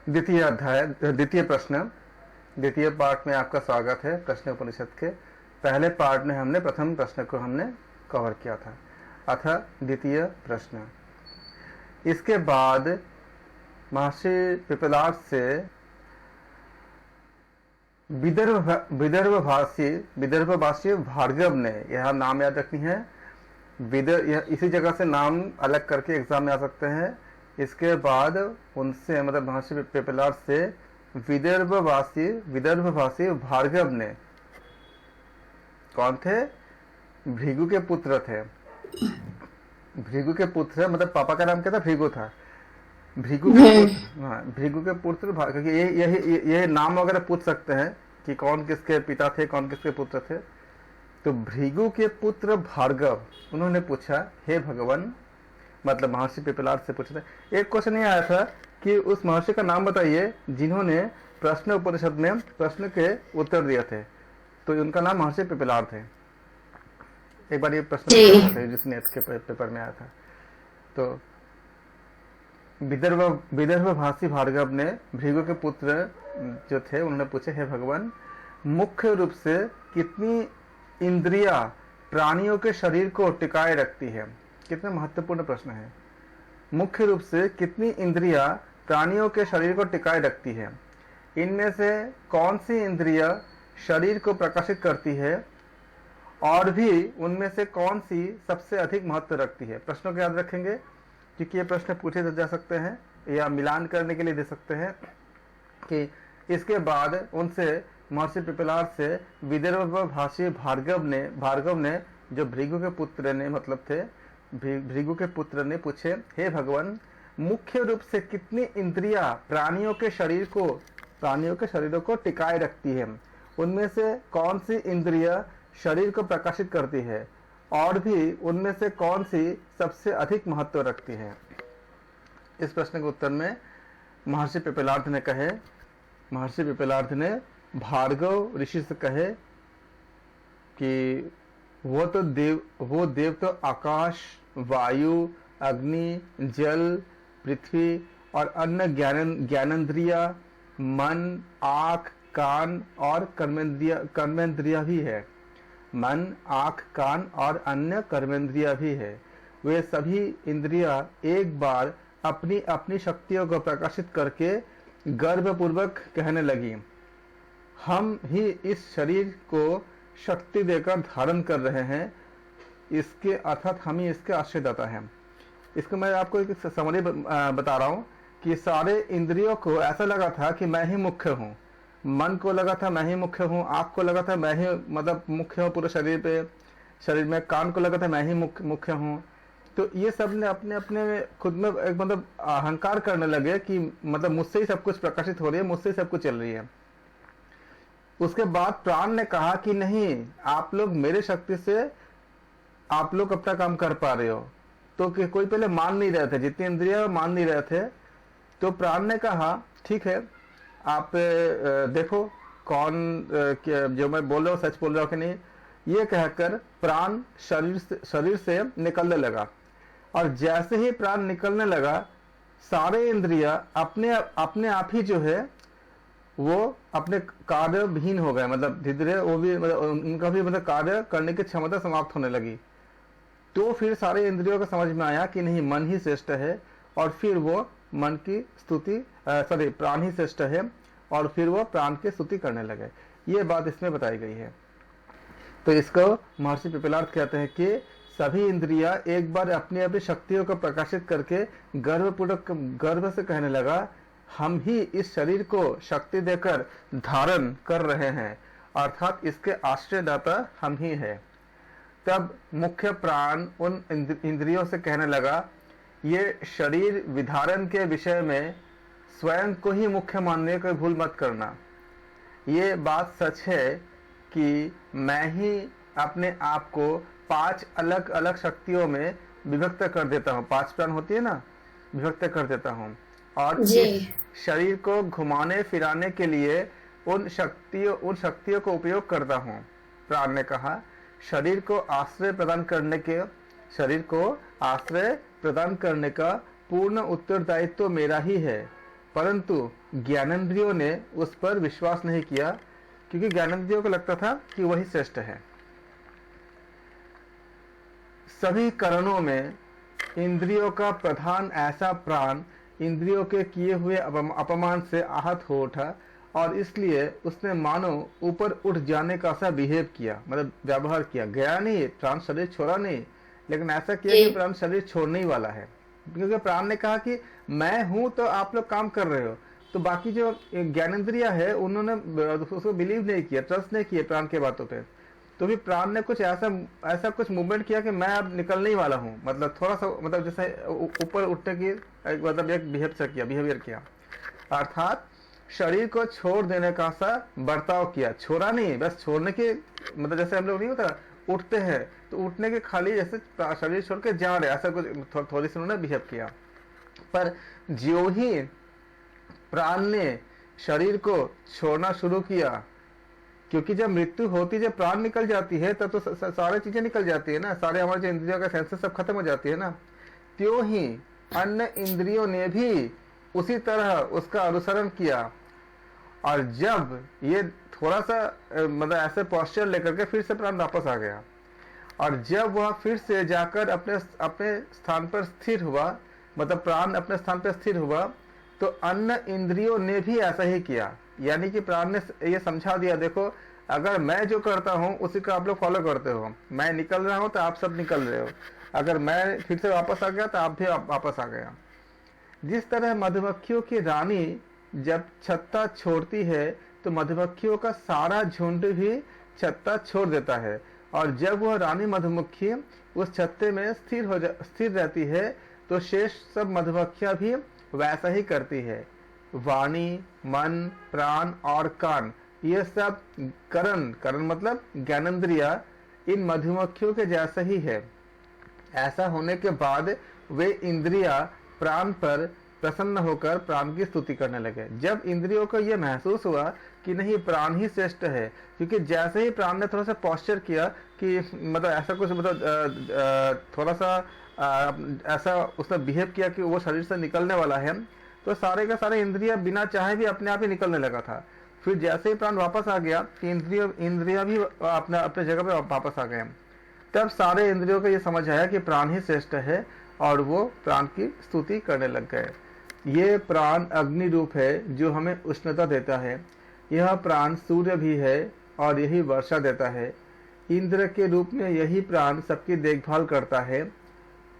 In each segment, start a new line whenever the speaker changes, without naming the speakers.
द्वितीय अध्याय, द्वितीय प्रश्न, द्वितीय पार्ट में आपका स्वागत है। प्रश्न उपनिषद के पहले पार्ट में हमने प्रथम प्रश्न को हमने कवर किया था, अतः द्वितीय प्रश्न। इसके बाद महर्षि पिपलाद से विदर्भवासी भार्गव ने, यह नाम याद रखनी है, इसी जगह से नाम अलग करके एग्जाम में आ सकते हैं। इसके बाद उनसे मतलब महर्षि पिपलाद से विदर्भवासी भार्गव ने, कौन थे? भृगु के पुत्र थे। भृगु के पुत्र मतलब पापा का नाम क्या था? भृगु था। भृगु के पुत्र, हाँ, भृगु के पुत्र क्योंकि ये नाम वगैरह पूछ सकते हैं कि कौन किसके पिता थे, कौन किसके पुत्र थे। तो भृगु के पुत्र भार्गव, उन्होंने पूछा, हे भगवान, मतलब महर्षि पिपलाद से पूछा था। एक क्वेश्चन ये आया था कि उस महर्षि का नाम बताइए जिन्होंने प्रश्न उपनिषद में प्रश्न के उत्तर दिए थे, तो उनका नाम महर्षि पिपलाद थे। एक बार ये प्रश्न जिस नेट के पेपर में आया था। तो विदर्भवासी भार्गव ने भृगु के पुत्र जो थे उन्होंने पूछे, हे भगवान, मुख्य रूप से कितनी इंद्रिया प्राणियों के शरीर को टिकाए रखती है? कितना महत्वपूर्ण प्रश्न है। मुख्य रूप से कितनी इंद्रिया प्राणियों के शरीर को टिकाए रखती है? इनमें से कौन सी इंद्रिया शरीर को प्रकाशित करती है और भी उनमें से कौन सी सबसे अधिक महत्व रखती है? प्रश्नों को याद रखेंगे क्योंकि ये प्रश्न पूछे जा सकते हैं या मिलान करने के लिए दे सकते हैं। कि इसके बाद उनसे महर्षि पिपलाद से विदर्भवासी भार्गव ने जो भृगु के पुत्र ने मतलब थे, भृगु के पुत्र ने पूछे, हे भगवान, मुख्य रूप से कितनी इंद्रियां प्राणियों के शरीरों को टिकाए रखती है? उनमें से कौन सी इंद्रिया शरीर को प्रकाशित करती है और भी उनमें से कौन सी सबसे अधिक महत्व रखती है? इस प्रश्न के उत्तर में महर्षि पिपलाद ने भार्गव ऋषि से कहे कि वो देव तो आकाश, वायु, अग्नि, जल, पृथ्वी और अन्य ज्ञानेंद्रिया, मन, आँख, कान और कर्मेंद्रिया भी है। मन, आँख, कान और अन्य कर्मेंद्रिया भी है। वे सभी इंद्रियां एक बार अपनी अपनी शक्तियों को प्रकाशित करके गर्वपूर्वक कहने लगी, हम ही इस शरीर को शक्ति देकर धारण कर रहे हैं, इसके अर्थात हम ही इसके आश्रयदाता हैं। इसको मैं आपको एक समरी बता रहा हूँ कि सारे इंद्रियों को ऐसा लगा था कि मैं ही मुख्य हूँ। मन को लगा था मैं ही मुख्य हूँ, आँख को लगा था मैं ही मतलब मुख्य हूँ पूरे शरीर में, कान को लगा था मैं ही मुख्य हूँ। तो ये सब ने अपने अपने खुद में एक मतलब अहंकार करने लगे कि मतलब मुझसे ही सब कुछ प्रकाशित हो रही है, मुझसे ही सब कुछ चल रही है। उसके बाद प्राण ने कहा कि नहीं, आप लोग मेरे शक्ति से आप लोग अपना काम कर पा रहे हो। तो कि कोई पहले मान नहीं रहे थे, जितनी इंद्रियां मान नहीं रहे थे। तो प्राण ने कहा, ठीक है, आप देखो कौन जो मैं बोल रहा हूँ सच बोल रहा हूँ कि नहीं। ये कहकर प्राण शरीर से निकलने लगा और जैसे ही प्राण निकलने लगा, सारे इंद्रियां अपने आप ही जो है वो अपने कार्य विहीन हो गए। मतलब धीरे धीरे वो भी मतलब उनका भी मतलब कार्य करने की क्षमता समाप्त होने लगी। तो फिर सारे इंद्रियों को समझ में आया कि नहीं, मन ही श्रेष्ठ है, और फिर वो मन की स्तुति प्राण ही श्रेष्ठ है, और फिर वो प्राण की स्तुति करने लगे। ये बात इसमें बताई गई है। तो इसको महर्षि पिपलाद कहते हैं कि सभी इंद्रियां एक बार अपनी अपनी शक्तियों को प्रकाशित करके गर्व से कहने लगा, हम ही इस शरीर को शक्ति देकर धारण कर रहे हैं, अर्थात इसके आश्रयदाता हम ही है। तब मुख्य प्राण उन इंद्रियों से कहने लगा, ये शरीर विधारण के विषय में स्वयं को ही मुख्य मानने को भूल मत करना। ये बात सच है कि मैं ही अपने आप को 5 अलग अलग शक्तियों में विभक्त कर देता हूँ। 5 प्राण होती है ना, विभक्त कर देता हूँ, और इस शरीर को घुमाने फिराने के लिए उन शक्तियों को उपयोग करता हूँ। प्राण ने कहा, शरीर को आश्रय प्रदान करने का पूर्ण उत्तरदायित्व तो मेरा ही है। परंतु ज्ञानेंद्रियों ने उस पर विश्वास नहीं किया, क्योंकि ज्ञानेंद्रियों को लगता था कि वही श्रेष्ठ है। सभी करणों में इंद्रियों का प्रधान ऐसा प्राण इंद्रियों के किए हुए अपमान से आहत हो उठा, और इसलिए उसने मानो ऊपर उठ जाने का सा बिहेव किया, मतलब व्यवहार किया। गया नहीं, प्राण शरीर छोड़ा नहीं, लेकिन ऐसा किया कि प्राण शरीर छोड़ने ही वाला है। क्योंकि प्राण ने कहा कि मैं हूं तो आप लोग काम कर रहे हो, तो बाकी जो ज्ञानेंद्रिया है उन्होंने उसको बिलीव नहीं किया, ट्रस्ट नहीं किया प्राण के बातों पे। तो भी प्राण ने कुछ ऐसा कुछ मूवमेंट किया कि मैं अब निकलने ही वाला हूँ, मतलब थोड़ा सा, मतलब जैसे ऊपर उठने की मतलब एक बिहेवियर किया, अर्थात शरीर को छोड़ देने का सा बर्ताव किया। छोड़ा नहीं, बस छोड़ने के मतलब जैसे हम लोग नहीं होता उठते हैं तो उठने के खाली जैसे शरीर छोड़ के जा रहे, ऐसा कुछ थोड़ी सी उन्होंने बिहेव किया। पर जो ही प्राण ने शरीर को छोड़ना शुरू किया, क्योंकि जब मृत्यु होती, जब प्राण निकल जाती है तब तो सारी चीजें निकल जाती है ना, सारे हमारे जो इंद्रियों का सेंसेस सब खत्म हो जाती है ना, त्यों ही अन्य इंद्रियों ने भी उसी तरह उसका अनुसरण किया। और जब ये थोड़ा सा मतलब ऐसे पोस्चर लेकर के फिर से प्राण वापस आ गया, और जब वह फिर से जाकर अपने अपने स्थान पर स्थिर हुआ, मतलब प्राण अपने स्थान पर स्थिर हुआ, तो अन्य इंद्रियों ने भी ऐसा ही किया। यानी कि प्राण ने ये समझा दिया, देखो अगर मैं जो करता हूँ उसी को आप लोग फॉलो करते हो, मैं निकल रहा हूँ तो आप सब निकल रहे हो, अगर मैं फिर से वापस आ गया तो आप भी वापस आ गया। जिस तरह मधुमक्खियों की रानी जब छत्ता छोड़ती है तो मधुमक्खियों का सारा झुंड भी छत्ता छोड़ देता है, और जब वह रानी मधुमक्खी उस छत्ते में स्थिर रहती है तो शेष सब मधुमक्खियां भी वैसा ही करती है। वाणी, मन, प्राण और कान, ये सब करण मतलब ज्ञानेंद्रिया इन मधुमक्खियों के जैसा ही है। ऐसा होने के बाद वे इंद्रिया प्राण पर प्रसन्न होकर प्राण की स्तुति करने लगे। जब इंद्रियों को यह महसूस हुआ कि नहीं, प्राण ही श्रेष्ठ है, क्योंकि जैसे ही प्राण ने थोड़ा सा पॉस्चर किया कि मतलब ऐसा कुछ मतलब थोड़ा सा ऐसा उसने बिहेव किया कि वो शरीर से निकलने वाला है, तो सारे का सारे इंद्रिया बिना चाहे भी अपने आप ही निकलने लगा था। फिर जैसे ही प्राण वापस आ गया कि इंद्रिया भी अपने जगह पे वापस आ गए। तब सारे इंद्रियों को ये समझ आया कि प्राण ही श्रेष्ठ है, और वो प्राण की स्तुति करने लग गए। ये प्राण अग्नि रूप है जो हमें उष्णता देता है, यह प्राण सूर्य भी है और यही वर्षा देता है। इंद्र के रूप में यही प्राण सबकी देखभाल करता है,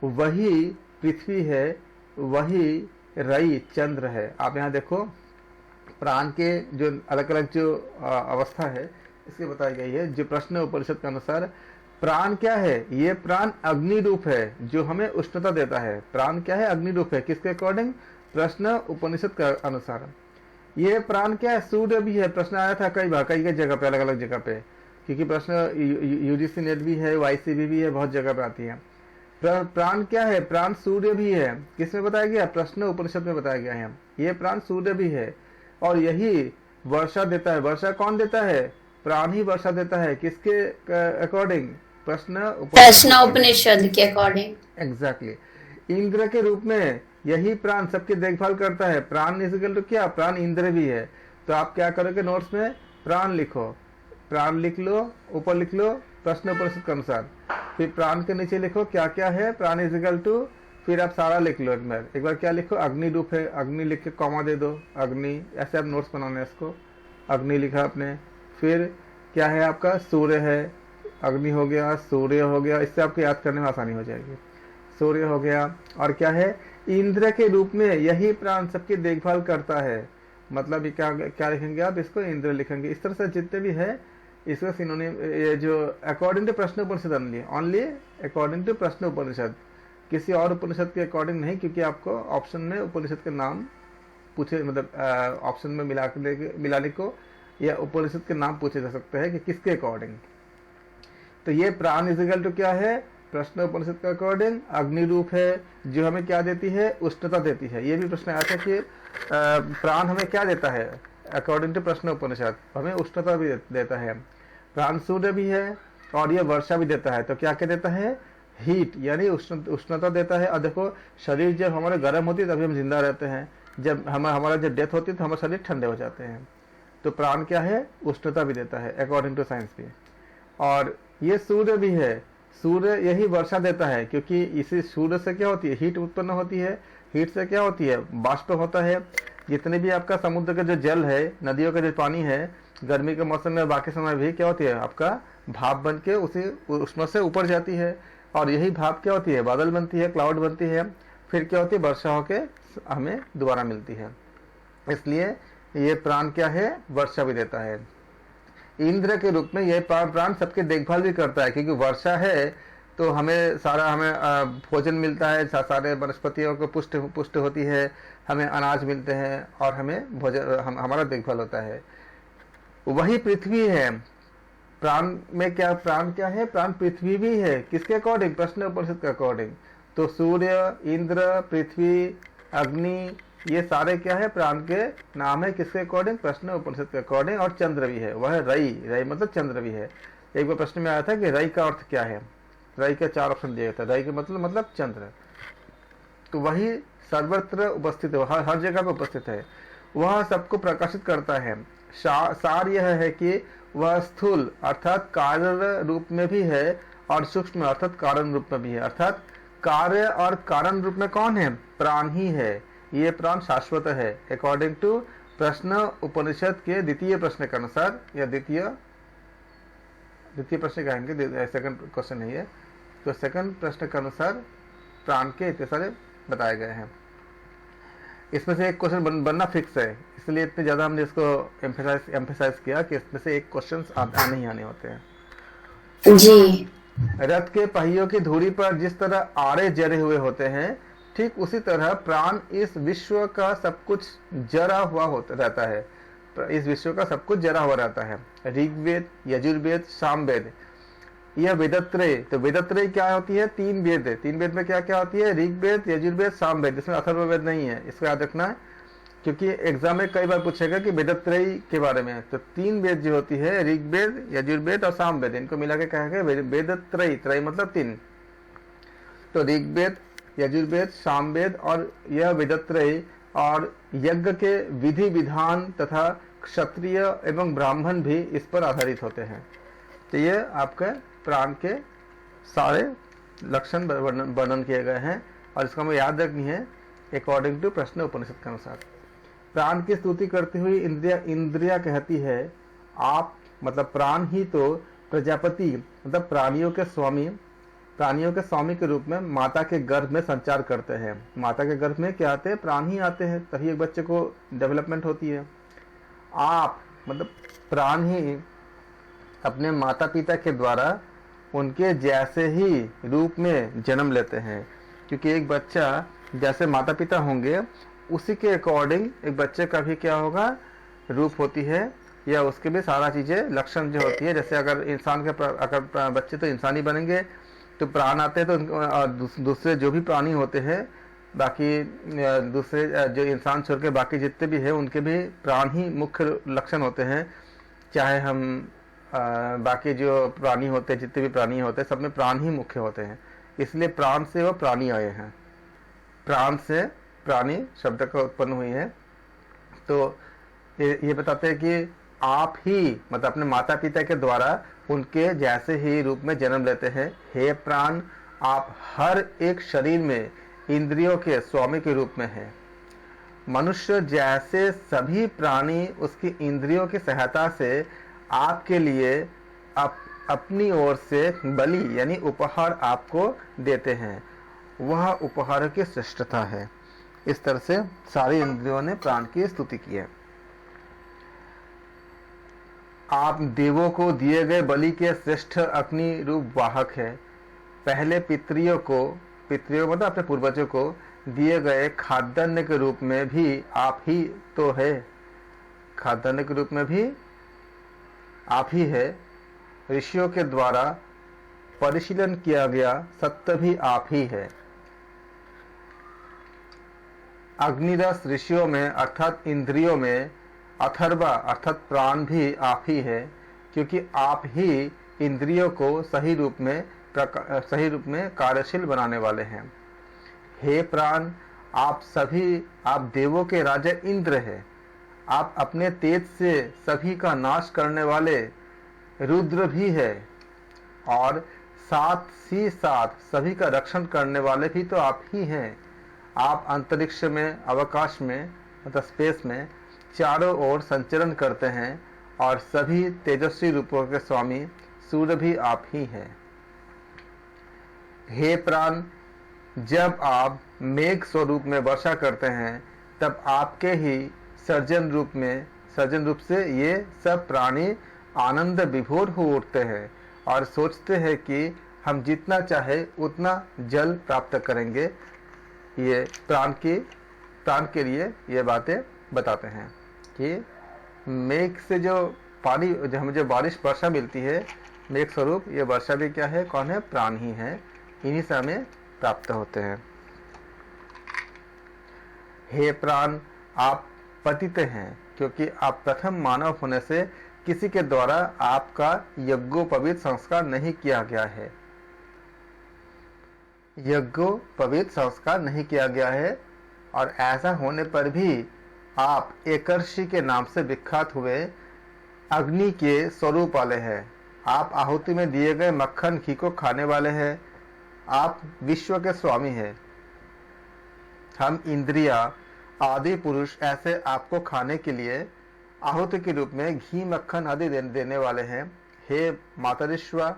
वही पृथ्वी है, वही रई चंद्र है। आप यहाँ देखो प्राण के जो अलग अलग जो अवस्था है इसकी बताई गई है। जो प्रश्न उपनिषद के अनुसार प्राण क्या है, ये प्राण अग्नि रूप है जो हमें उष्णता देता है। प्राण क्या है, अग्नि रूप है, किसके अकॉर्डिंग, प्रश्न उपनिषद के अनुसार। ये प्राण क्या है, सूर्य भी है। प्रश्न आया था कई जगह पे, अलग अलग जगह पे, क्योंकि प्रश्न यूजीसी नेट भी है, वाईसीबी भी है, बहुत जगह पे आती है। प्राण क्या है, प्राण सूर्य भी है। किसमें बताया गया, प्रश्न उपनिषद में बताया गया है। ये प्राण सूर्य भी है और यही वर्षा देता है। वर्षा कौन देता है, प्राण ही वर्षा देता है। किसके अकॉर्डिंग, प्रश्न
उपनिषद के अकॉर्डिंग।
एग्जैक्टली। इंद्र के रूप में यही प्राण सबकी देखभाल करता है। प्राण इक्वल टू क्या, प्राण इंद्र भी है। तो आप क्या करोगे, नोट्स में प्राण लिखो, प्राण लिख लो, ऊपर लिख लो प्रश्न उपनिषद के अनुसार। फिर प्राण के नीचे लिखो क्या क्या है, प्राण इक्वल टू, फिर आप सारा लिख लो। एक बार क्या लिखो, अग्नि रूप है, अग्नि लिख के कॉमा दे दो, अग्नि, ऐसे आप नोट्स बनाने इसको। अग्नि लिखा आपने, फिर क्या है आपका, सूर्य है, अग्नि हो गया, सूर्य हो गया, इससे आपको याद करने में आसानी हो जाएगी। सूर्य हो गया, और क्या है, इंद्र के रूप में यही प्राण सबकी देखभाल करता है। मतलब क्या क्या लिखेंगे आप, इसको इंद्र लिखेंगे। इस तरह से जितने भी है इसका सिनोनिम, ये जो अकॉर्डिंग टू प्रश्न उपनिषद, ओनली अकॉर्डिंग टू प्रश्न उपनिषद, किसी और उपनिषद के अकॉर्डिंग नहीं, क्योंकि आपको ऑप्शन में उपनिषद के नाम पूछे, मतलब ऑप्शन में मिलाने को या उपनिषद के नाम पूछे जा सकते हैं कि किसके अकॉर्डिंग। तो ये प्राण इक्वल टू क्या है, प्रश्न उपनिषद के अकॉर्डिंग अग्नि रूप है जो हमें क्या देती है, उष्णता देती है। ये भी प्रश्न आया था कि प्राण हमें क्या देता है, अकॉर्डिंग टू प्रश्न उपनिषद हमें उष्णता भी देता है। प्राण सूर्य भी है और ये वर्षा भी देता है। तो क्या क्या देता है, हीट यानी उष्णता देता है। और देखो शरीर जब हमारे गर्म होती है तभी हम जिंदा रहते हैं, जब हमारा जब डेथ होती है तो हमारे शरीर ठंडे हो जाते हैं। तो प्राण क्या है, उष्णता भी देता है अकॉर्डिंग टू साइंस भी। और ये सूर्य भी है, सूर्य यही वर्षा देता है, क्योंकि इसी सूर्य से क्या होती है, हीट उत्पन्न होती है। हीट से क्या होती है, बाष्प होता है। जितने भी आपका समुद्र का जो जल है, नदियों का जो पानी है, गर्मी के मौसम में बाकी समय भी क्या होती है, आपका भाप बन के उसी उसमें से ऊपर जाती है। और यही भाप क्या होती है, बादल बनती है, क्लाउड बनती है, फिर क्या होती है, वर्षा होके हमें दोबारा मिलती है। इसलिए ये प्राण क्या है, वर्षा भी देता है। इंद्र के रूप में यह प्राण सबकी देखभाल भी करता है, क्योंकि वर्षा है तो हमें भोजन मिलता है, सारे वनस्पतियों को पुष्ट होती है, हमें अनाज मिलते हैं और हमें भोजन हमारा देखभाल होता है। वही पृथ्वी है। प्राण में क्या, प्राण क्या है, प्राण पृथ्वी भी है। किसके अकॉर्डिंग, प्रश्न उपनिषद के अकॉर्डिंग। तो सूर्य, इंद्र, पृथ्वी, अग्नि, ये सारे क्या है, प्राण के नाम है। किसके अकॉर्डिंग, प्रश्न उपनिषद के अकॉर्डिंग। और चंद्र भी है, वह रई, रई मतलब चंद्र भी है। एक बार प्रश्न में आया था कि रई का अर्थ क्या है, रई के 4 ऑप्शन दिए था। रई के मतलब चंद्र। तो वही सर्वत्र उपस्थित है, हर जगह पे उपस्थित है। वह सबको प्रकाशित करता है। सार यह है कि वह स्थूल अर्थात कार्य रूप में भी है और सूक्ष्म अर्थात कारण रूप में भी है। अर्थात कार्य और कारण रूप में कौन है, प्राण ही है। ये प्राण शाश्वत है अकॉर्डिंग टू प्रश्न उपनिषद के द्वितीय प्रश्न के अनुसार, या द्वितीय प्रश्न कहेंगे, सेकंड क्वेश्चन नहीं है, तो सेकंड प्रश्न के अनुसार प्राण के इतने सारे बताए गए हैं। इसमें से एक क्वेश्चन बनना फिक्स है, इसलिए इतने ज्यादा हमने इसको एम्फेसाइज किया कि इसमें से एक क्वेश्चन आने ही आने होते हैं
जी।
रथ के पहियों की धुरी पर जिस तरह आरे जरे हुए होते हैं, ठीक उसी तरह प्राण इस विश्व का सब कुछ जरा हुआ रहता है। इस विश्व का सब कुछ जरा हुआ रहता है। ऋग्वेद, यजुर्वेद, सामवेद, यह वेदत्रय। तो वेदत्रय क्या होती है, 3 वेद है। 3 वेद में क्या क्या होती है, ऋग्वेद, यजुर्वेद, सामवेद। इसमें अथर्ववेद नहीं है, इसको याद रखना है, क्योंकि एग्जाम में कई बार पूछेगा कि वेदत्रय के बारे में। तो 3 वेद जो होती है, ऋग्वेद, यजुर्वेद और सामवेद, इनको मिला के कहेंगे वेदत्रय। त्रय मतलब 3। तो ऋग्वेद, यजुर्वेद, सामवेद और यह वेदत्रय और यज्ञ के विधि विधान तथा क्षत्रिय एवं ब्राह्मण भी इस पर आधारित होते हैं। तो ये आपके प्राण के सारे लक्षण वर्णन किए गए हैं और इसको हमें याद रखनी है अकॉर्डिंग टू प्रश्न उपनिषद के अनुसार। प्राण की स्तुति करती हुई इंद्रिया कहती है, आप मतलब प्राण ही तो प्रजापति मतलब प्राणियों के स्वामी के रूप में माता के गर्भ में संचार करते हैं। माता के गर्भ में क्या आते हैं, प्राण ही आते हैं, तभी एक बच्चे को डेवलपमेंट होती है। आप मतलब प्राण ही अपने माता पिता के द्वारा उनके जैसे ही रूप में जन्म लेते हैं, क्योंकि एक बच्चा जैसे माता पिता होंगे उसी के अकॉर्डिंग एक बच्चे का भी क्या होगा, रूप होती है, या उसके भी सारा चीजें लक्षण जो होती है। जैसे अगर इंसान के अगर बच्चे तो इंसानी बनेंगे तो प्राण आते हैं, तो दूसरे जो भी प्राणी होते हैं, बाकी दूसरे जो इंसान छोड़ के बाकी जितने भी हैं उनके भी प्राण ही मुख्य लक्षण होते हैं। चाहे हम बाकी जो प्राणी होते हैं, जितने भी प्राणी होते हैं, सब में प्राण ही मुख्य होते हैं। इसलिए प्राण से वो प्राणी आए हैं, प्राण से प्राणी शब्द का उत्पन्न हुई है। तो ये बताते हैं कि आप ही मतलब अपने माता पिता के द्वारा उनके जैसे ही रूप में जन्म लेते हैं। हे प्राण, आप हर एक शरीर में इंद्रियों के स्वामी के रूप में हैं। मनुष्य जैसे सभी प्राणी उसकी इंद्रियों की सहायता से आपके लिए अपनी ओर से बलि यानी उपहार आपको देते हैं। वह उपहार की श्रेष्ठता है। इस तरह से सारी इंद्रियों ने प्राण की स्तुति की है। आप देवों को दिए गए बलि के श्रेष्ठ अग्नि रूप वाहक है। पहले पितरियों मतलब अपने पूर्वजों को दिए गए खाद्यान्न के रूप में भी आप ही तो है। खाद्यान्न के रूप में भी आप ही है। ऋषियों के द्वारा परिशीलन किया गया सत्य भी आप ही है। अग्निरस ऋषियों में अर्थात इंद्रियों में अथर्वा अर्थात प्राण भी आप ही है, क्योंकि आप ही इंद्रियों को सही रूप में कार्यशील बनाने वाले हैं। हे प्राण, आप देवों के राजा इंद्र हैं। आप अपने तेज से सभी का नाश करने वाले रुद्र भी है, और साथ ही साथ सभी का रक्षण करने वाले भी तो आप ही हैं। आप अंतरिक्ष में, अवकाश में, मतलब स्पेस में चारों ओर संचरण करते हैं, और सभी तेजस्वी रूपों के स्वामी सूर्य भी आप ही हैं। हे प्राण, जब आप मेघ स्वरूप में वर्षा करते हैं, तब आपके ही सर्जन रूप से ये सब प्राणी आनंद विभोर हो उठते हैं और सोचते हैं कि हम जितना चाहे उतना जल प्राप्त करेंगे। ये प्राण के लिए ये बातें बताते हैं कि मेघ से जो पानी, जो हमें जो बारिश वर्षा मिलती है, मेघ स्वरूप ये वर्षा भी क्या है, कौन है, प्राण ही है। इन्हीं से हमें प्राप्त होते हैं। हे प्राण, आप पतित हैं, क्योंकि आप प्रथम मानव होने से किसी के द्वारा आपका यज्ञोपवीत संस्कार नहीं किया गया है। यज्ञोपवीत संस्कार नहीं किया गया है, और ऐसा होने पर भी आप एकर्षि के नाम से विख्यात हुए अग्नि के स्वरूप वाले हैं। आप आहुति में दिए गए मक्खन घी को खाने वाले हैं। आप विश्व के स्वामी हैं। हम इंद्रिया आदि पुरुष ऐसे आपको खाने के लिए आहुति के रूप में घी, मक्खन आदि देने वाले हैं। हे मातरिश्वा,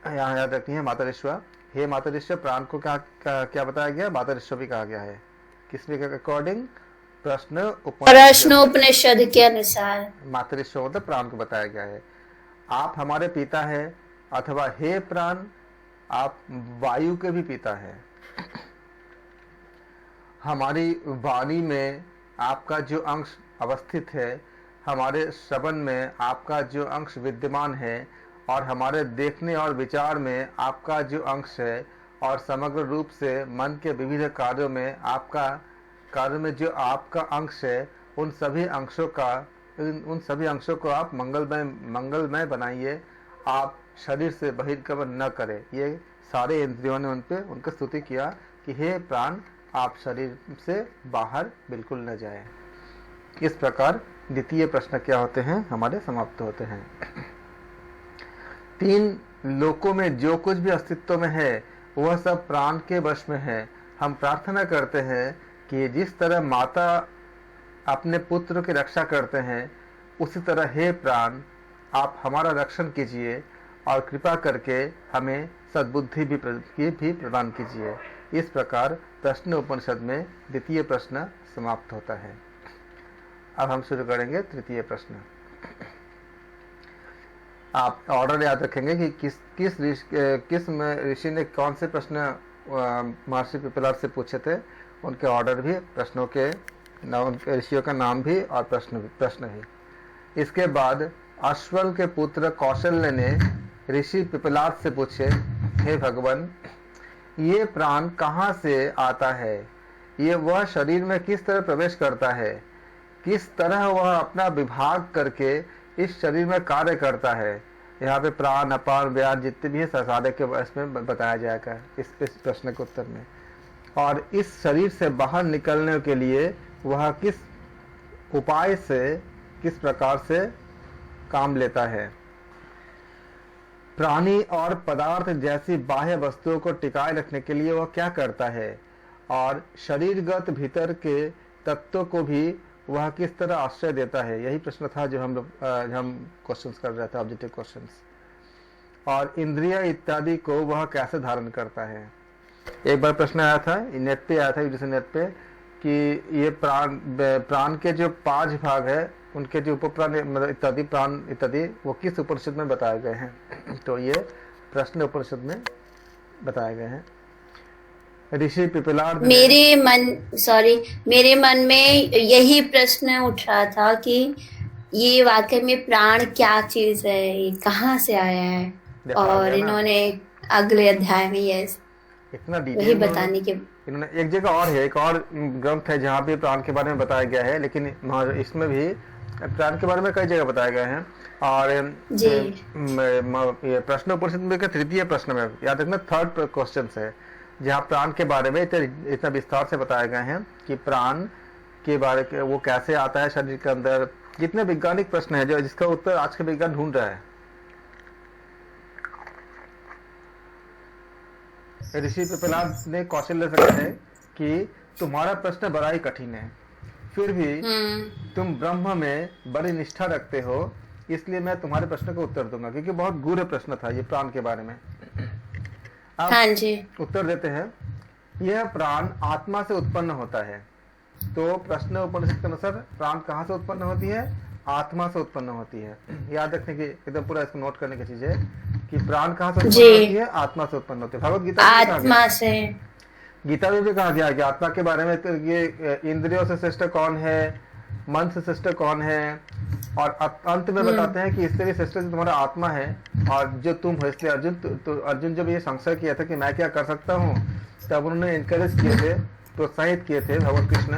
यहाँ याद रखनी है मातरिश्वा। हे मातरिश्व, प्राण को क्या बताया गया, मातरिश्व भी कहा गया है। किसमें के अकॉर्डिंग,
प्रश्नोपनिषद के अनुसार
मातरिश्व मतलब प्राण को बताया गया है। आप हमारे पिता है, अथवा हे प्राण, आप वायु के भी पिता है। हमारी वाणी में आपका जो अंश अवस्थित है, हमारे श्रवण में आपका जो अंश विद्यमान है, और हमारे देखने और विचार में आपका जो अंश है, और समग्र रूप से मन के विविध कार्यों में जो आपका अंश है, उन सभी अंशों को आप मंगलमय बनाइए। आप शरीर से बहिर्गमन न करें। ये सारे इंद्रियों ने उनका स्तुति किया कि हे प्राण, आप शरीर से बाहर बिल्कुल न जाएं। इस प्रकार द्वितीय प्रश्न क्या होते हैं, हमारे समाप्त होते हैं। 3 लोकों में जो कुछ भी अस्तित्व में है, वह सब प्राण के वश में है। हम प्रार्थना करते हैं कि जिस तरह माता अपने पुत्र की रक्षा करते हैं, उसी तरह हे प्राण, आप हमारा रक्षण कीजिए और कृपा करके हमें सद्बुद्धि भी प्रदान कीजिए। इस प्रकार प्रश्न उपनिषद में द्वितीय प्रश्न समाप्त होता है। अब हम शुरू करेंगे तृतीय प्रश्न। आप ऑर्डर याद रखेंगे कि किस ऋषि ने कौन से प्रश्न महर्षि पिपलाद से पूछे थे, उनके ऑर्डर भी, प्रश्नों के उनके ऋषियों का नाम भी और प्रश्न भी। इसके बाद अश्वल के पुत्र कौशल्य ने ऋषि पिपलाद से पूछे, हे भगवान, ये प्राण कहाँ से आता है? ये वह शरीर में किस तरह प्रवेश करता है? किस तरह वह अपना विभाग करके इस शरीर में कार्य करता है? यहाँ पे प्राण, अपान, व्यान जितने भी है सारे के इसमें बताया जाएगा इस प्रश्न के उत्तर में। और इस शरीर से बाहर निकलने के लिए वह किस उपाय से, किस प्रकार से काम लेता है? प्राणी और पदार्थ जैसी बाह्य वस्तुओं को टिकाए रखने के लिए वह क्या करता है? और शरीरगत भीतर के तत्वों को भी वह किस तरह आश्रय देता है? यही प्रश्न था जो हम क्वेश्चंस कर रहे थे, ऑब्जेक्टिव क्वेश्चंस। और इंद्रिय इत्यादि को वह कैसे धारण करता है? एक बार प्रश्न आया था, नेट पे आया था, नेट पे, कि ये प्राण के जो 5 भाग है, उनके जो उपप्राण इत्यादि, प्राण इत्यादि, वो किस उपनिषद में बताए गए हैं? तो ये प्रश्न उपनिषद में बताए गए हैं। ऋषि पिपलाद
मेरे मन में यही प्रश्न उठ रहा था कि ये वाकई में प्राण क्या चीज है, ये कहाँ से आया है? और इन्होंने अगले अध्याय में ये
इतना
वही बताने के,
इन्होंने एक जगह और है, एक और ग्रंथ है जहाँ पे प्राण के बारे में बताया गया है, लेकिन इसमें भी प्राण के बारे में कई जगह बताए गए हैं। और ये प्रश्न उपनिषद में तृतीय प्रश्न में याद रखना, 3rd क्वेश्चन है, जहाँ प्राण के बारे में इतना विस्तार से बताया गया है कि प्राण के बारे में वो कैसे आता है शरीर के अंदर। कितने वैज्ञानिक प्रश्न है जो जिसका उत्तर आज के विज्ञान ढूंढ रहा है। ऋषि पिपलाद ने कौशल्य से कहा है कि तुम्हारा प्रश्न बड़ा ही कठिन है, फिर भी तुम ब्रह्म में बड़ी निष्ठा रखते हो, इसलिए मैं तुम्हारे प्रश्न का उत्तर दूंगा, क्योंकि बहुत गूढ़ प्रश्न था ये प्राण के बारे में। अब
हाँ जी।
उत्तर देते हैं, यह प्राण आत्मा से उत्पन्न होता है। तो प्रश्न उपनिषद के अनुसार प्राण कहाँ से उत्पन्न होती है? आत्मा से उत्पन्न होती है। याद रखने की एकदम पूरा इसको नोट करने की चीज है कि प्राण कहाँ से उत्पन्न होती है? आत्मा से उत्पन्न होती है। भगवत गीता
आत्मा से,
गीता में भी कहा गया कि आत्मा के बारे में तो ये इंद्रियों से श्रेष्ठ कौन है, मन से श्रेष्ठ कौन है, और अंत में बताते हैं कि इससे भी श्रेष्ठ तुम्हारा आत्मा है और जो तुम हो। इसलिए अर्जुन जब ये संशय किया था कि मैं क्या कर सकता हूँ, तब उन्होंने इनकरेज किए थे, प्रोत्साहित किए थे भगवान कृष्ण,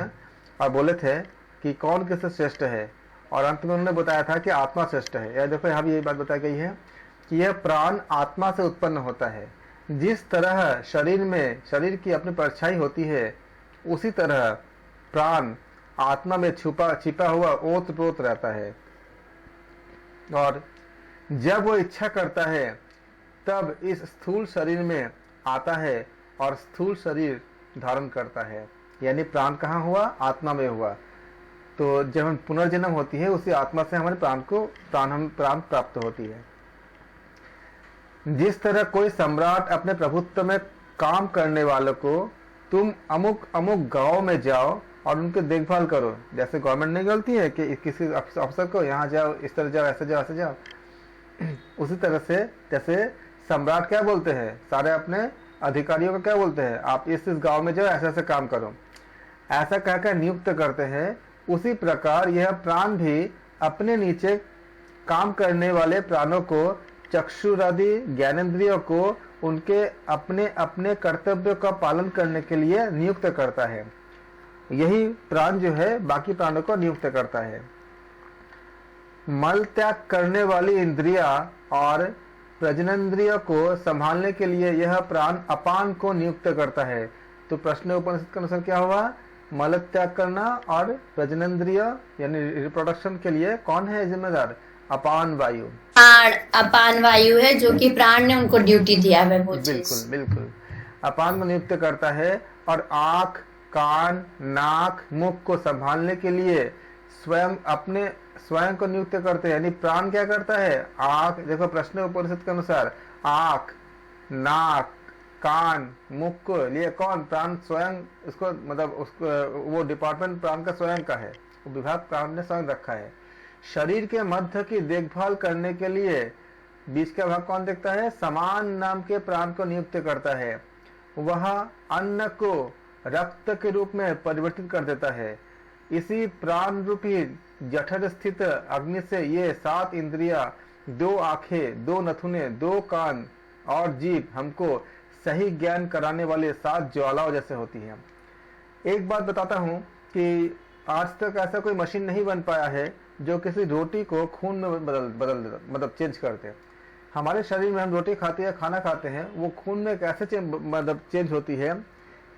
और बोले थे कि कौन किससे श्रेष्ठ है, और अंत में उन्होंने बताया था कि आत्मा श्रेष्ठ है। या देखो यहाँ भी यही बात बताई गई है कि यह प्राण आत्मा से उत्पन्न होता है। जिस तरह शरीर की अपनी परछाई होती है, उसी तरह प्राण आत्मा में छिपा हुआ ओत प्रोत रहता है, और जब वो इच्छा करता है तब इस स्थूल शरीर में आता है और स्थूल शरीर धारण करता है। यानी प्राण कहाँ हुआ? आत्मा में हुआ। तो जब हम पुनर्जन्म होती है, उसी आत्मा से हमारे प्राण प्राप्त होती है। जिस तरह कोई सम्राट अपने प्रभुत्व में काम करने वालों को तुम अमुक अमुक गांव में जाओ और उनकी देखभाल करो, जैसे गवर्नमेंट नहीं बोलती है कि किसी अफसर को यहाँ जाओ, इस तरह जाओ, ऐसे जाओ, ऐसे जाओ, उसी तरह से जैसे सम्राट क्या बोलते हैं, सारे अपने अधिकारियों को क्या बोलते हैं, आप इस गांव में जाओ, ऐसे ऐसे काम करो, ऐसा कहकर नियुक्त करते हैं। उसी प्रकार यह प्राण भी अपने नीचे काम करने वाले प्राणों को, चक्षुरादि ज्ञानेंद्रियों को उनके अपने अपने कर्तव्यों का पालन करने के लिए नियुक्त करता है। यही प्राण जो है बाकी प्राणों को नियुक्त करता है। मल त्याग करने वाली इंद्रिया और प्रजननेंद्रियों को संभालने के लिए यह प्राण अपान को नियुक्त करता है। तो प्रश्न उपनिषद के अनुसार क्या हुआ? मल त्याग करना और प्रजननेंद्रिय यानी रिप्रोडक्शन के लिए कौन है जिम्मेदार? अपान वायु।
अपान वायु है जो कि प्राण ने उनको ड्यूटी दिया है वो चीज।
बिल्कुल बिल्कुल, अपान को नियुक्त करता है। और आँख, कान, नाक, मुख को संभालने के लिए स्वयं को नियुक्त करते हैं। यानी प्राण क्या करता है? आँख, देखो प्रश्न उपनिषद के अनुसार आँख, नाक, कान, मुख को लिए कौन? प्राण स्वयं। उसको मतलब उसको वो डिपार्टमेंट प्राण का स्वयं का है, वो विभाग प्राण ने स्वयं रखा है। शरीर के मध्य की देखभाल करने के लिए बीच का भाग कौन देखता है? समान नाम के प्राण को नियुक्त करता है। वह अन्न को रक्त के रूप में परिवर्तित कर देता है। इसी प्राण रूपी जठर स्थित अग्नि से ये 7 इंद्रियां, 2 आंखें, 2 नथुने, 2 कान और जीभ हमको सही ज्ञान कराने वाले 7 ज्वालाओं जैसे होती हैं। एक बात बताता हूँ कि आज तक ऐसा कोई मशीन नहीं बन पाया है जो किसी रोटी को खून में बदल मतलब चेंज करते। हमारे शरीर में हम रोटी खाते हैं, खाना खाते हैं, वो खून में कैसे चेंज होती है,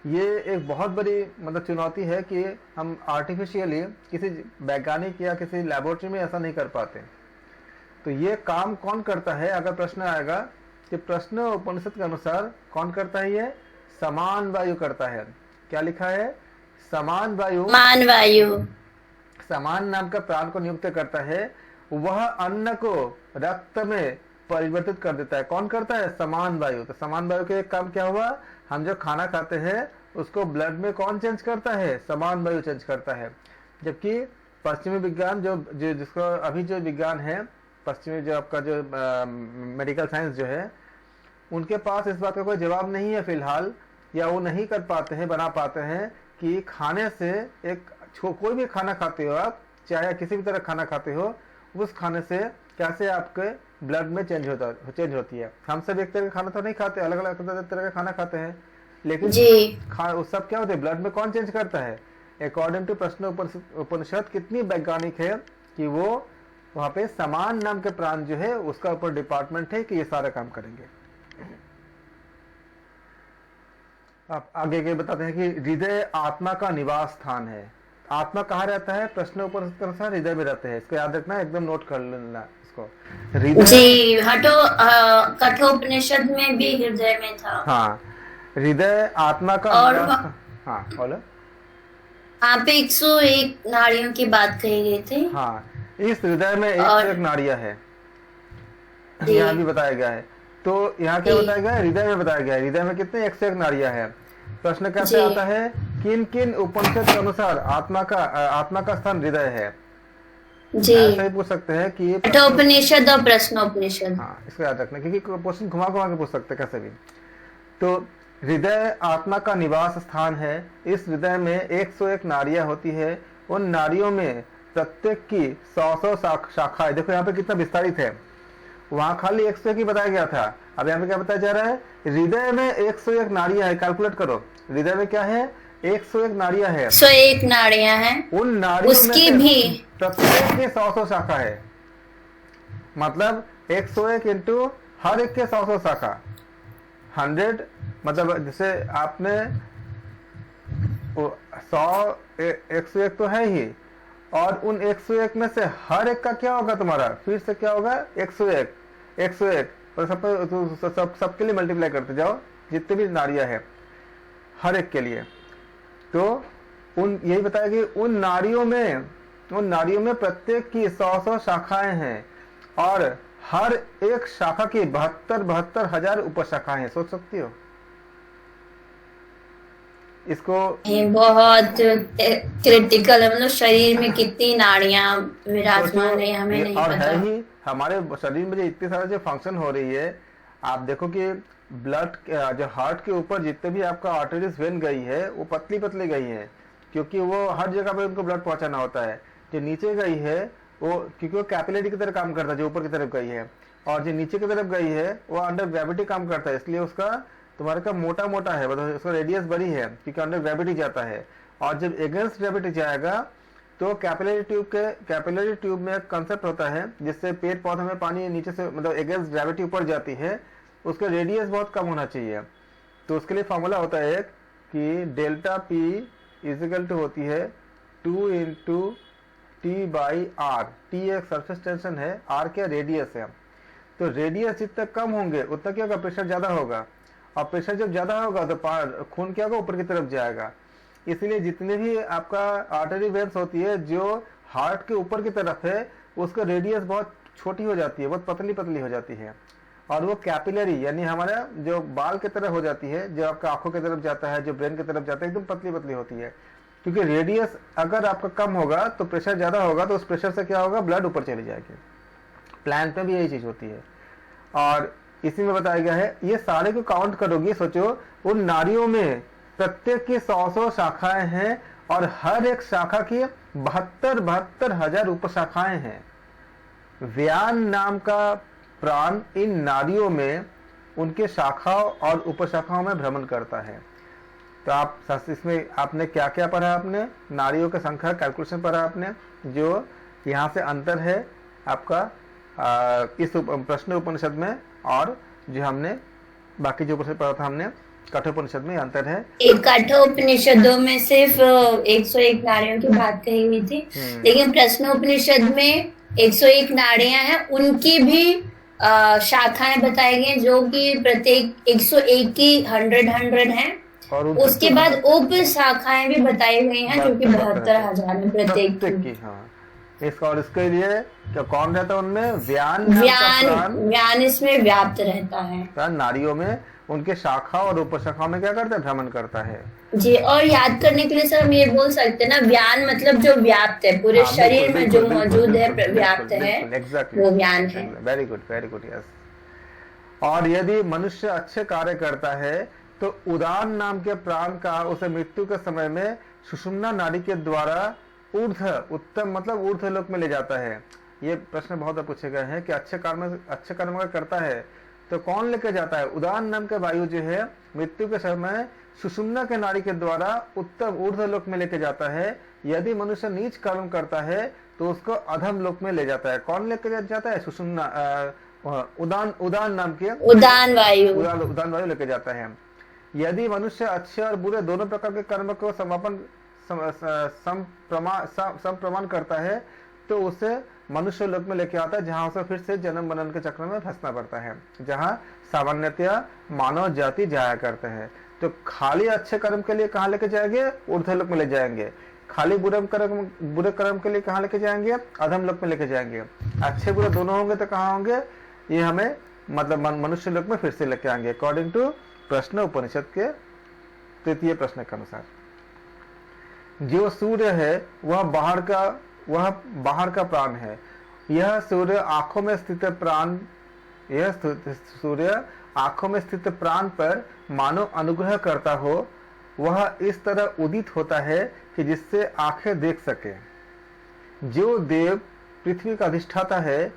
ये एक बहुत बड़ी चुनौती है कि हम आर्टिफिशियली किसी वैज्ञानिक या किसी लैबोरेटरी में ऐसा नहीं कर पाते। तो ये काम कौन करता है? अगर प्रश्न आएगा कि प्रश्न उपनिषद के अनुसार कौन करता है? ये समान वायु करता है। क्या लिखा है? समान वायु।
मान वायु
समान नाम का प्राण को नियुक्त करता है। वह अन्न को रक्त में परिवर्तित कर देता है। कौन करता है? समान वायु। तो समान वायु का एक काम क्या हुआ? हम जो खाना खाते हैं उसको ब्लड में कौन चेंज करता है? समान वायु चेंज करता है। जबकि पश्चिमी विज्ञान जो जिसको अभी जो विज्ञान है, पश्चिमी जो आपका जो मेडिकल साइंस जो है, उनके पास इस बात का कोई जवाब नहीं है फिलहाल, या वो नहीं कर पाते हैं, बना पाते हैं कि खाने से कोई भी खाना खाते हो आप, चाहे किसी भी तरह खाना खाते हो, उस खाने से कैसे आपके ब्लड में चेंज होती है। हम सब एक तरह का खाना तो नहीं खाते, अलग अलग तरह का खाना खाते हैं, लेकिन उस सब क्या होते हैं? ब्लड में कौन चेंज करता है? अकॉर्डिंग टू प्रश्न उपनिषद कितनी वैज्ञानिक है कि वो वहां पे समान नाम के प्राण जो है उसका ऊपर डिपार्टमेंट है कि ये सारा काम करेंगे। अब आगे के बताते हैं कि हृदय आत्मा का निवास स्थान है। आत्मा कहाँ रहता है? प्रश्न ऊपर के अनुसार हृदय में रहते हैं। इसको याद रखना, एकदम नोट कर लेना इसको। हृदय,
जी कठोपनिषद में भी हृदय में था।
हाँ, हृदय आत्मा का
और
निवास। हाँ बोलो।
वहाँ पे 101 नाड़ियों की बात कही गई थी।
हाँ, इस हृदय में
और
101 नाड़ियां है,
जी
यहाँ भी बताया गया है। तो यहाँ क्या
जी
बताया गया है? हृदय में बताया गया है। हृदय में कितने? 101 नाड़ियां है। प्रश्न कैसे
जी
आता है? किन किन उपनिषद के अनुसार आत्मा का स्थान हृदय है?
जी
ऐसा ही पूछ सकते हैं कि
कठोपनिषद और प्रश्नोपनिषद।
हाँ, इसको याद रखना, क्योंकि क्वेश्चन घुमा घुमा के पूछ सकते हैं कैसे भी। तो हृदय आत्मा का निवास स्थान है। इस हृदय में 101 नाड़ियां होती है। उन नाड़ियों में प्रत्येक की 100 शाखाएं। देखो यहाँ पे कितना विस्तारित है। वहां खाली 101 ही बताया गया था, अब यहाँ पे क्या बताया जा रहा है? हृदय में 101 नाड़ियां है। कैलकुलेट करो, हृदय में क्या है? 101 नाड़ियां है।
101 नाड़ियां हैं।
उन नाड़ियों में
उसकी
से
भी
प्रत्येक की 100 शाखा है। मतलब 101 इंटू हर एक के 100 शाखा, 100, मतलब जैसे आपने 100 101 तो है ही, और उन 101 में से हर एक का क्या होगा तुम्हारा? फिर से क्या होगा? 101 101, और सबके लिए मल्टीप्लाई करते जाओ, जितने भी नाड़ियां है हर एक के लिए। तो उन यही बताया कि उन नाड़ियों में प्रत्येक की 100 शाखाएं हैं, और हर एक शाखा की 72 हजार उपशाखाएं हैं। सोच सकती हो इसको?
ये बहुत क्रिटिकल है, मतलब शरीर में कितनी नाड़ियां विराजमान है हमें नहीं
और
पता।
है ही, हमारे शरीर में जो इतने सारे जो फंक्शन हो रही है, आप देखो कि ब्लड जो हार्ट के ऊपर जितने भी आपका आर्टरीज वेन गई है वो पतली पतली गई है, क्योंकि वो हर जगह पे उनको ब्लड पहुंचाना होता है। जो नीचे गई है वो, क्योंकि वो कैपिलरी की तरह काम करता है, जो ऊपर की तरफ गई है, और जो नीचे की तरफ गई है वो अंडर ग्रेविटी काम करता है, इसलिए उसका तुम्हारे का मोटा मोटा है, मतलब उसका रेडियस बड़ी है, क्योंकि अंडर ग्रेविटी जाता है। और जब अगेंस्ट ग्रेविटी जाएगा तो कैपिलरी ट्यूब में एक कंसेप्ट होता है, जिससे पेड़ पौधे में पानी नीचे से, मतलब अगेंस्ट ग्रेविटी ऊपर जाती है, उसका रेडियस बहुत कम होना चाहिए। तो उसके लिए फॉर्मूला होता है एक, कि डेल्टा पी इजिकल टू होती है 2 into T by R. T एक सरफेस टेंशन है, आर क्या? रेडियस है। तो रेडियस जितना कम होंगे उतना क्या होगा? प्रेशर ज्यादा होगा, और प्रेशर जब ज्यादा होगा तो खून क्या होगा? ऊपर की तरफ जाएगा। इसलिए जितने भी आपका आर्टरी वेन्स होती है जो हार्ट के ऊपर की तरफ है, उसका रेडियस बहुत छोटी हो जाती है, बहुत पतली पतली हो जाती है, और वो कैपिलरी यानी हमारा जो बाल की तरह हो जाती है, जो आपका आंखों की तरफ जाता है, जो ब्रेन की तरफ जाता है, एकदम पतली पतली होती है। क्योंकि रेडियस अगर आपका कम होगा तो प्रेशर ज्यादा होगा, तो उस प्रेशर से क्या होगा? ब्लड ऊपर चली जाएगी। प्लांट में भी यही चीज होती है, और इसी में बताया गया है। ये सारे को काउंट करोगे, सोचो उन नाड़ियों में प्रत्येक की 100 शाखाएं हैं, और हर एक शाखा की 72 हजार उपशाखाएं हैं। व्यान नाम का प्राण इन नाड़ियों में उनके शाखाओं और उपशाखाओं में भ्रमण करता है। तो आप इसमें आपने क्या क्या पढ़ा? आपने नाड़ियों की संख्या कैलकुलेशन पढ़ा आपने, जो यहाँ से अंतर है आपका इस प्रश्न उपनिषद में, और जो हमने बाकी जो उपनिषद पढ़ा था हमने कठोपनिषद में अंतर है।
कठोपनिषदों में सिर्फ 101 नाड़ियों की बात कही हुई थी, लेकिन प्रश्नोपनिषद में 101 नाड़ियां हैं, उनकी भी शाखाएं बताई गई, जो कि प्रत्येक 101 की 100 हैं, और उसके बाद उप शाखाएं भी बताई गई हैं, जो कि 72,000 में प्रत्येक की।
हाँ, इसका, और इसके लिए क्या कौन रहता है उनमें?
व्यान इसमें व्याप्त रहता है।
नाड़ियों में उनके शाखा और उपशाखाओं में क्या करता है? भ्रमण करता है।
जी, और याद करने के लिए सर हम ये बोल सकते हैं ना, व्यान मतलब जो व्याप्त है पूरे शरीर में, जो मौजूद है, व्याप्त है, वो व्यान है।
Very good, very good, yes. और यदि मनुष्य अच्छे कार्य करता है तो उदान नाम के प्राण का उसे मृत्यु के समय में सुषुम्ना नाड़ी के द्वारा उत्तम मतलब ऊर्ध्व लोक में ले जाता है। ये प्रश्न बहुत पूछे गए हैं कि अच्छे कर्म अगर करता है तो कौन लेके जाता है? उदान नाम के वायु जो है मृत्यु के समय सुषुम्ना के नाड़ी के द्वारा उत्तम ऊर्ध्व लोक में लेके जाता है। यदि मनुष्य नीच कर्म करता है तो उसको अधम लोक में ले जाता है। कौन लेके जाता है? सुषुम्ना, उदान नाम के
उदान वायु
लेके जाता है। यदि मनुष्य अच्छे और बुरे दोनों प्रकार के कर्म को संप्रमाण करता है तो उसे मनुष्य लोक में लेके आता है, जहां उसे फिर से जन्म मरण के चक्र में फंसना पड़ता है, जहां सामान्यतया मानव जाति जाया करते हैं। तो खाली अच्छे कर्म के लिए कहाँ लेके जाएंगे? ऊर्ध्व लोक में ले जाएंगे। खाली बुरे कर्म के लिए कहाँ लेके जाएंगे? अधम लोक में लेके जाएंगे। अच्छे बुरे दोनों होंगे तो कहाँ होंगे? ये हमें मतलब मनुष्य लोक में फिर से लेके आएंगे, अकॉर्डिंग टू प्रश्न उपनिषद के तृतीय प्रश्न के अनुसार। जो सूर्य है वह बाहर का प्राण है। यह सूर्य आंखों में स्थित प्राण पर मानो अनुग्रह करता हो। वह इस तरह उदित होता है कि जिससे आंखें देख सके। जो देव पृथ्वी का अधिष्ठाता है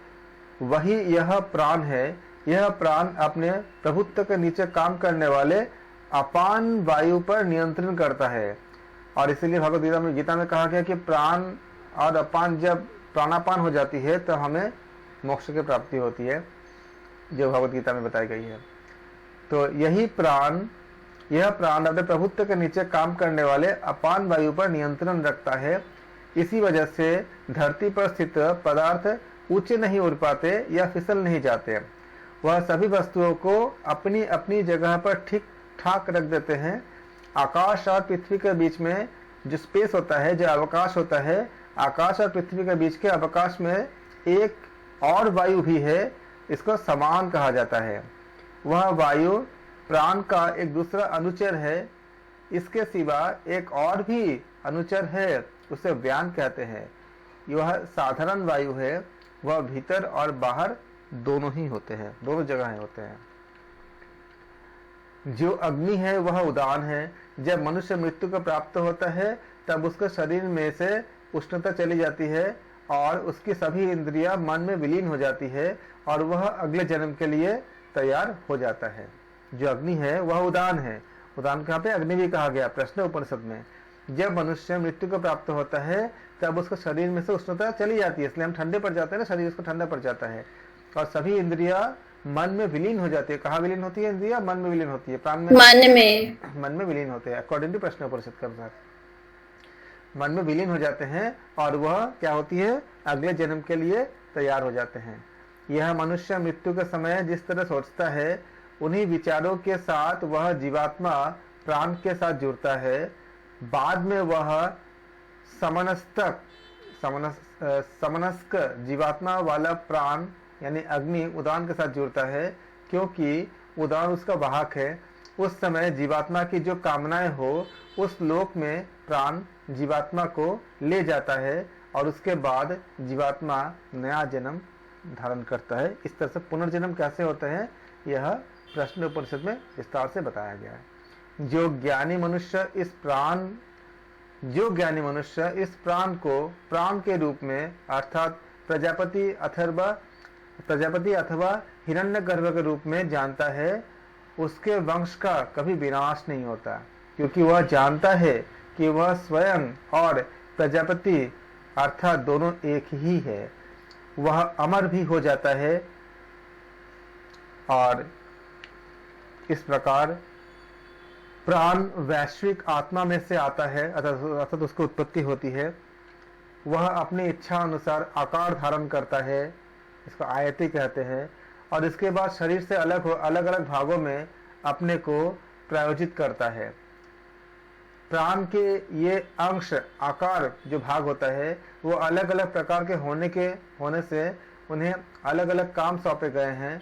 वही यह प्राण है। यह प्राण अपने प्रभुत्व के नीचे काम करने वाले अपान वायु पर नियंत्रण करता है। और इसीलिए भगवद गीता में कहा गया कि प्राण और अपान जब प्राणापान हो जाती है तो हमें मोक्ष की प्राप्ति होती है, जो भगवद गीता में बताई गई है। तो यह प्राण अपने प्रभुत्व के नीचे काम करने वाले अपान वायु पर नियंत्रण रखता है। इसी वजह से धरती पर स्थित पदार्थ ऊंचे नहीं उड़ पाते या फिसल नहीं जाते। वह सभी वस्तुओं को अपनी अपनी जगह पर ठीक ठाक रख देते हैं। आकाश और पृथ्वी के बीच में जो स्पेस होता है, जो अवकाश होता है, आकाश और पृथ्वी के बीच के अवकाश में एक और वायु भी है, इसको समान कहा जाता है। वह वायु प्राण का एक दूसरा अनुचर है। इसके सिवा एक और भी अनुचर है, उसे व्यान कहते हैं। यह साधारण वायु है, वह भीतर और बाहर दोनों ही होते हैं, दोनों जगह होते हैं। जो अग्नि है वह उदान है। जब मनुष्य मृत्यु को प्राप्त होता है तब उसके शरीर में से उष्णता चली जाती है और उसकी सभी इंद्रियां मन में विलीन हो जाती है और वह अगले जन्म के लिए तैयार हो जाता है। जो अग्नि है वह उदान है। उदान कहाँ पे? अग्नि भी कहा गया प्रश्न उपनिषद में। जब मनुष्य मृत्यु को प्राप्त होता है तब उसके शरीर में से उष्णता चली जाती है, इसलिए हम ठंडे पड़ जाते हैं ना, शरीर उसको ठंडा पड़ जाता है और सभी इंद्रियां मन में विलीन हो जाती है। कहाँ विलीन होती है इंद्रिया? मन में विलीन होती है, प्राण में, मन में विलीन होते हैं, अकॉर्डिंग टू प्रश्न उपनिषद के अनुसार मन में विलीन हो जाते हैं और वह क्या होती है? अगले जन्म के लिए तैयार हो जाते हैं। यह मनुष्य मृत्यु के समय जिस तरह सोचता है उन्हीं विचारों के साथ वह जीवात्मा प्राण के साथ जुड़ता है। बाद में वह समनस्क जीवात्मा वाला प्राण यानी अग्नि उदान के साथ जुड़ता है, क्योंकि उदान उसका वाहक है। उस समय जीवात्मा की जो कामनाएं हो उस लोक में प्राण जीवात्मा को ले जाता है और उसके बाद जीवात्मा नया जन्म धारण करता है। इस तरह से पुनर्जन्म कैसे होता है यह प्रश्न उपनिषद में विस्तार से बताया गया है। जो ज्ञानी मनुष्य इस प्राण को प्राण के रूप में अर्थात प्रजापति अथवा हिरण्यगर्भ के रूप में जानता है, उसके वंश का कभी विनाश नहीं होता, क्योंकि वह जानता है कि वह स्वयं और प्रजापति अर्थात दोनों एक ही है। वह अमर भी हो जाता है और इस प्रकार प्राण वैश्विक आत्मा में से आता है, अर्थात उसको उत्पत्ति होती है। वह अपनी इच्छा अनुसार आकार धारण करता है, इसको आयति कहते हैं, और इसके बाद शरीर से अलग अलग भागों में अपने को प्रायोजित करता है। प्राण के ये अंश आकार जो भाग होता है वो अलग अलग प्रकार के होने से उन्हें अलग अलग काम सौंपे गए हैं।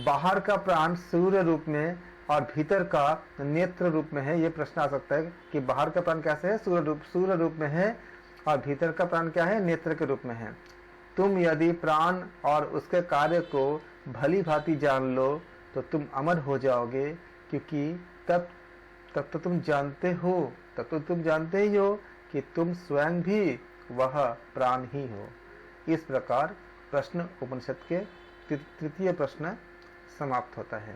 बाहर का प्राण सूर्य रूप में और भीतर का नेत्र रूप में है। ये प्रश्न आ सकता है कि बाहर का प्राण कैसे है? सूर्य रूप में है और भीतर का प्राण क्या है? नेत्र के रूप में है। तुम यदि प्राण और उसके कार्य को भली भांति जान लो तो तुम अमर हो जाओगे, क्योंकि तब तो तुम जानते ही हो कि तुम स्वयं भी वह प्राण ही हो। इस प्रकार प्रश्न उपनिषद के तृतीय प्रश्न समाप्त होता है।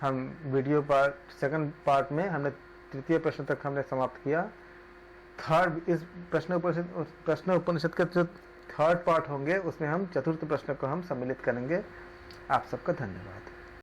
हम वीडियो सेकंड पार्ट में हमने तृतीय प्रश्न तक हमने समाप्त किया। इस प्रश्न उपनिषद के जो थर्ड पार्ट होंगे उसमें हम चतुर्थ प्रश्न को हम सम्मिलित करेंगे। आप सबका धन्यवाद।